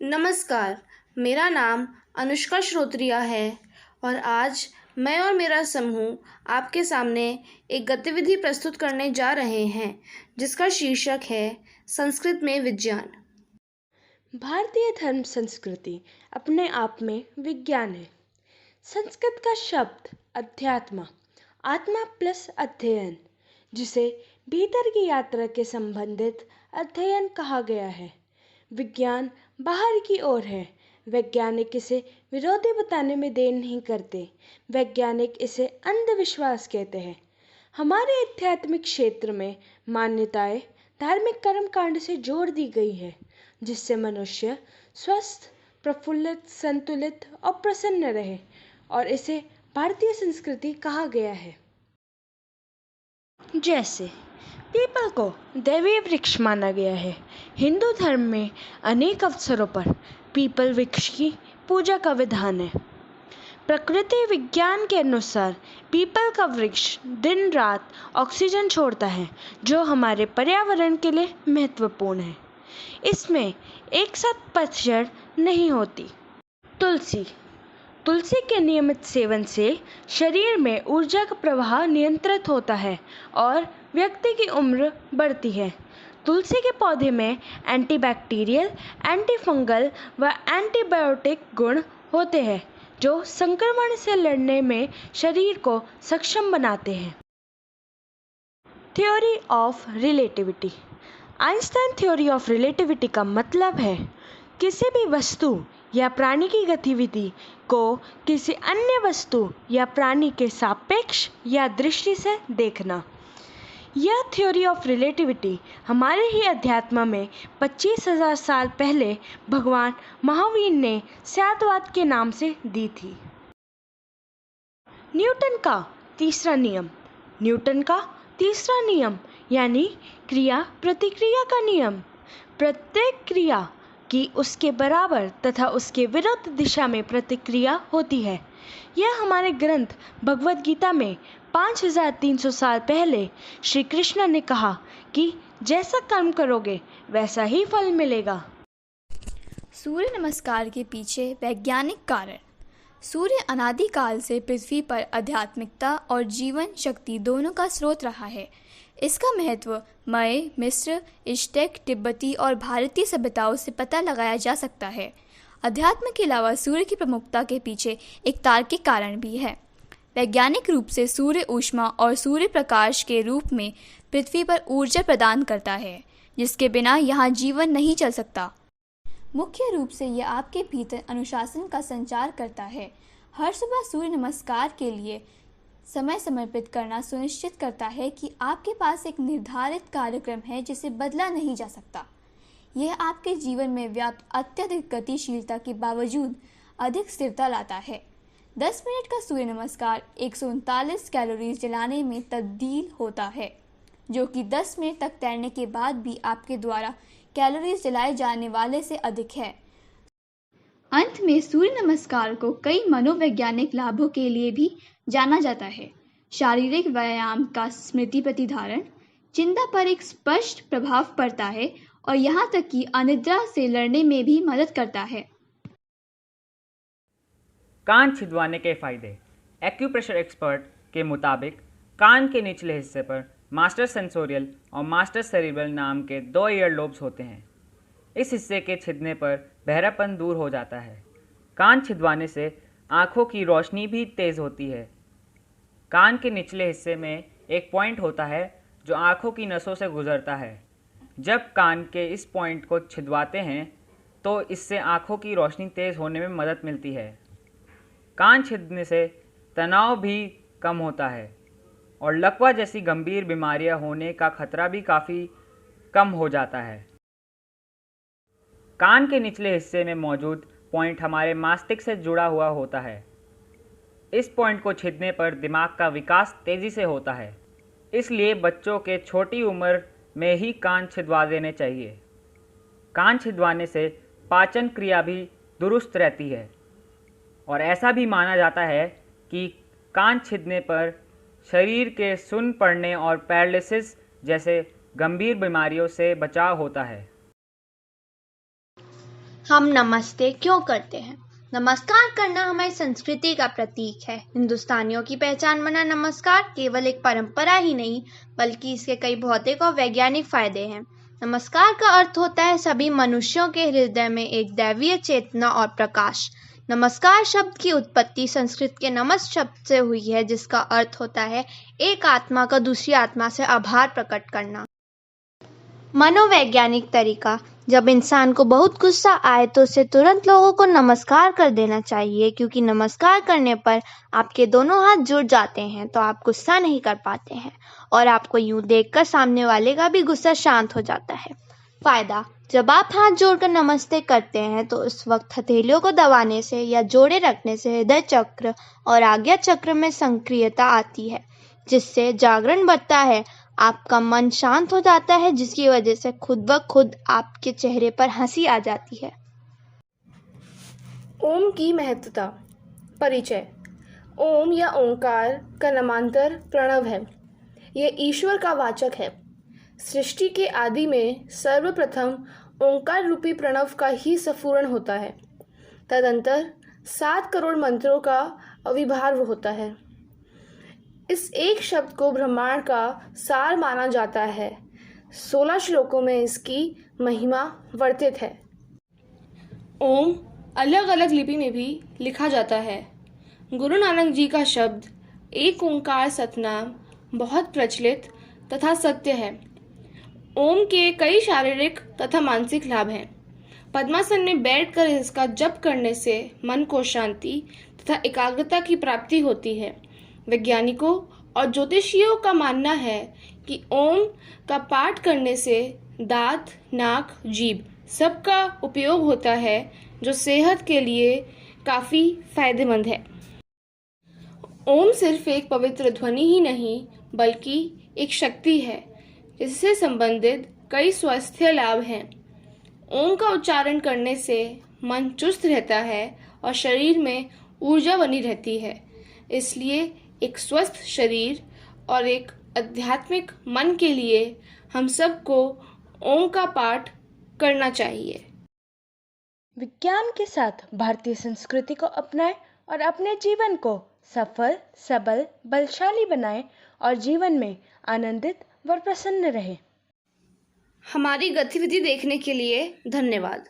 नमस्कार, मेरा नाम अनुष्का श्रोत्रिया है और आज मैं और मेरा समूह आपके सामने एक गतिविधि प्रस्तुत करने जा रहे हैं जिसका शीर्षक है संस्कृत में विज्ञान। भारतीय धर्म संस्कृति अपने आप में विज्ञान है। संस्कृत का शब्द अध्यात्म, आत्मा प्लस अध्ययन, जिसे भीतर की यात्रा के संबंधित अध्ययन कहा गया है। विज्ञान बाहर की ओर है। वैज्ञानिक इसे विरोधी बताने में देर नहीं करते। वैज्ञानिक इसे अंधविश्वास कहते हैं। हमारे आध्यात्मिक क्षेत्र में मान्यताएं धार्मिक कर्मकांड से जोड़ दी गई है, जिससे मनुष्य स्वस्थ, प्रफुल्लित, संतुलित और प्रसन्न रहे, और इसे भारतीय संस्कृति कहा गया है। जैसे पीपल को दैवीय वृक्ष माना गया है। हिंदू धर्म में अनेक अवसरों पर पीपल वृक्ष की पूजा का विधान है। प्रकृति विज्ञान के अनुसार पीपल का वृक्ष दिन रात ऑक्सीजन छोड़ता है, जो हमारे पर्यावरण के लिए महत्वपूर्ण है। इसमें एक साथ पतझड़ नहीं होती। तुलसी के नियमित सेवन से शरीर में ऊर्जा का प्रवाह नियंत्रित होता है और व्यक्ति की उम्र बढ़ती है। तुलसी के पौधे में एंटीबैक्टीरियल, एंटीफंगल व एंटीबायोटिक गुण होते हैं, जो संक्रमण से लड़ने में शरीर को सक्षम बनाते हैं। Theory of relativity. Einstein theory of relativity का मतलब है किसी भी वस्तु या प्राणी की गतिविधि को किसी अन्य वस्तु या प्राणी के सापेक्ष या दृष्टि से देखना। यह थ्योरी ऑफ रिलेटिविटी हमारे ही अध्यात्म में 25,000 साल पहले भगवान महावीर ने स्यादवाद के नाम से दी थी। न्यूटन का तीसरा नियम यानी क्रिया प्रतिक्रिया का नियम। प्रत्येक क्रिया की उसके बराबर तथा उसके विरुद्ध दिशा में प्रतिक्रिया होती है। यह हमारे ग्रंथ भगवद गीता में 5300 साल पहले श्री कृष्ण ने कहा कि जैसा कर्म करोगे वैसा ही फल मिलेगा। सूर्य नमस्कार के पीछे वैज्ञानिक कारण। सूर्य अनादिकाल से पृथ्वी पर आध्यात्मिकता और जीवन शक्ति दोनों का स्रोत रहा है। इसका महत्व मय, मिस्र, इश्टेक, तिब्बती और भारतीय सभ्यताओं से पता लगाया जा सकता है। अध्यात्म के अलावा सूर्य की प्रमुखता के पीछे एक तार्किक कारण भी है। वैज्ञानिक रूप से सूर्य ऊष्मा और सूर्य प्रकाश के रूप में पृथ्वी पर ऊर्जा प्रदान करता है, जिसके बिना यहाँ जीवन नहीं चल सकता। मुख्य रूप से यह आपके भीतर अनुशासन का संचार करता है। हर सुबह सूर्य नमस्कार के लिए समय समर्पित करना सुनिश्चित करता है कि आपके पास एक निर्धारित कार्यक्रम है जिसे बदला नहीं जा सकता। यह आपके जीवन में व्याप्त अत्यधिक गतिशीलता के बावजूद अधिक स्थिरता लाता है। 10 मिनट का सूर्य नमस्कार 139 कैलोरीज जलाने में तब्दील होता है, जो कि 10 मिनट तक तैरने के बाद भी आपके द्वारा कैलोरीज जलाए जाने वाले से अधिक है। अंत में सूर्य नमस्कार को कई मनोवैज्ञानिक लाभों के लिए भी जाना जाता है। शारीरिक व्यायाम का स्मृति प्रतिधारण, चिंता पर एक स्पष्ट प्रभाव पड़ता है और यहाँ तक कि अनिद्रा से लड़ने में भी मदद करता है। कान छिदवाने के फायदे। एक्यूप्रेशर एक्सपर्ट के मुताबिक कान के निचले हिस्से पर मास्टर सेंसोरियल और मास्टर सेरिब्रल नाम के 2 ईयर लोब्स होते हैं। इस हिस्से के छिदने पर बहरापन दूर हो जाता है। कान छिदवाने से आँखों की रोशनी भी तेज़ होती है। कान के निचले हिस्से में एक पॉइंट होता है जो आँखों की नसों से गुजरता है। जब कान के इस पॉइंट को छिदवाते हैं तो इससे आँखों की रोशनी तेज़ होने में मदद मिलती है। कान छिदने से तनाव भी कम होता है और लकवा जैसी गंभीर बीमारियां होने का खतरा भी काफ़ी कम हो जाता है। कान के निचले हिस्से में मौजूद पॉइंट हमारे मस्तिष्क से जुड़ा हुआ होता है। इस पॉइंट को छेदने पर दिमाग का विकास तेज़ी से होता है, इसलिए बच्चों के छोटी उम्र में ही कान छिदवा देने चाहिए। कान छिदवाने से पाचन क्रिया भी दुरुस्त रहती है और ऐसा भी माना जाता है कि कान छिदने पर शरीर के सुन्न पड़ने और पैरालिसिस जैसे गंभीर बीमारियों से बचाव होता है। हम नमस्ते क्यों करते हैं? नमस्कार करना हमारी संस्कृति का प्रतीक है। हिंदुस्तानियों की पहचान बना नमस्कार केवल एक परंपरा ही नहीं, बल्कि इसके कई भौतिक और वैज्ञानिक फायदे हैं। नमस्कार का अर्थ होता है सभी मनुष्यों के हृदय में एक दैवीय चेतना और प्रकाश। नमस्कार शब्द की उत्पत्ति संस्कृत के नमस् शब्द से हुई है, जिसका अर्थ होता है एक आत्मा का दूसरी आत्मा से आभार प्रकट करना। मनोवैज्ञानिक तरीका: जब इंसान को बहुत गुस्सा आए तो उसे तुरंत लोगों को नमस्कार कर देना चाहिए, क्योंकि नमस्कार करने पर आपके दोनों हाथ जुड़ जाते हैं तो आप गुस्सा नहीं कर पाते हैं और आपको यूं देखकर सामने वाले का भी गुस्सा शांत हो जाता है। फायदा: जब आप हाथ जोड़कर नमस्ते करते हैं तो उस वक्त हथेलियों को दबाने से या जोड़े रखने से हृदय चक्र और आज्ञा चक्र में सक्रियता आती है, जिससे जागरण बढ़ता है। आपका मन शांत हो जाता है, जिसकी वजह से खुद ब खुद आपके चेहरे पर हंसी आ जाती है। ओम की महत्वता। परिचय। ओम या ओंकार का नामांतर प्रणव है। यह ईश्वर का वाचक है। सृष्टि के आदि में सर्वप्रथम ओंकार रूपी प्रणव का ही स्फुरण होता है। तदंतर 7 करोड़ मंत्रों का आविर्भाव होता है। इस एक शब्द को ब्रह्मांड का सार माना जाता है। 16 श्लोकों में इसकी महिमा वर्णित है। ओम अलग अलग लिपि में भी लिखा जाता है। गुरु नानक जी का शब्द एक ओंकार सतनाम बहुत प्रचलित तथा सत्य है। ओम के कई शारीरिक तथा मानसिक लाभ हैं। पद्मासन में बैठकर इसका जप करने से मन को शांति तथा एकाग्रता की प्राप्ति होती है। वैज्ञानिकों और ज्योतिषियों का मानना है कि ओम का पाठ करने से दांत, नाक, जीभ सबका उपयोग होता है, जो सेहत के लिए काफ़ी फायदेमंद है। ओम सिर्फ एक पवित्र ध्वनि ही नहीं, बल्कि एक शक्ति है जिससे संबंधित कई स्वास्थ्य लाभ हैं। ओम का उच्चारण करने से मन चुस्त रहता है और शरीर में ऊर्जा बनी रहती है। इसलिए एक स्वस्थ शरीर और एक आध्यात्मिक मन के लिए हम सबको ओम का पाठ करना चाहिए। विज्ञान के साथ भारतीय संस्कृति को अपनाएं और अपने जीवन को सफल, सबल, बलशाली बनाएं और जीवन में आनंदित व प्रसन्न रहें। हमारी गतिविधि देखने के लिए धन्यवाद।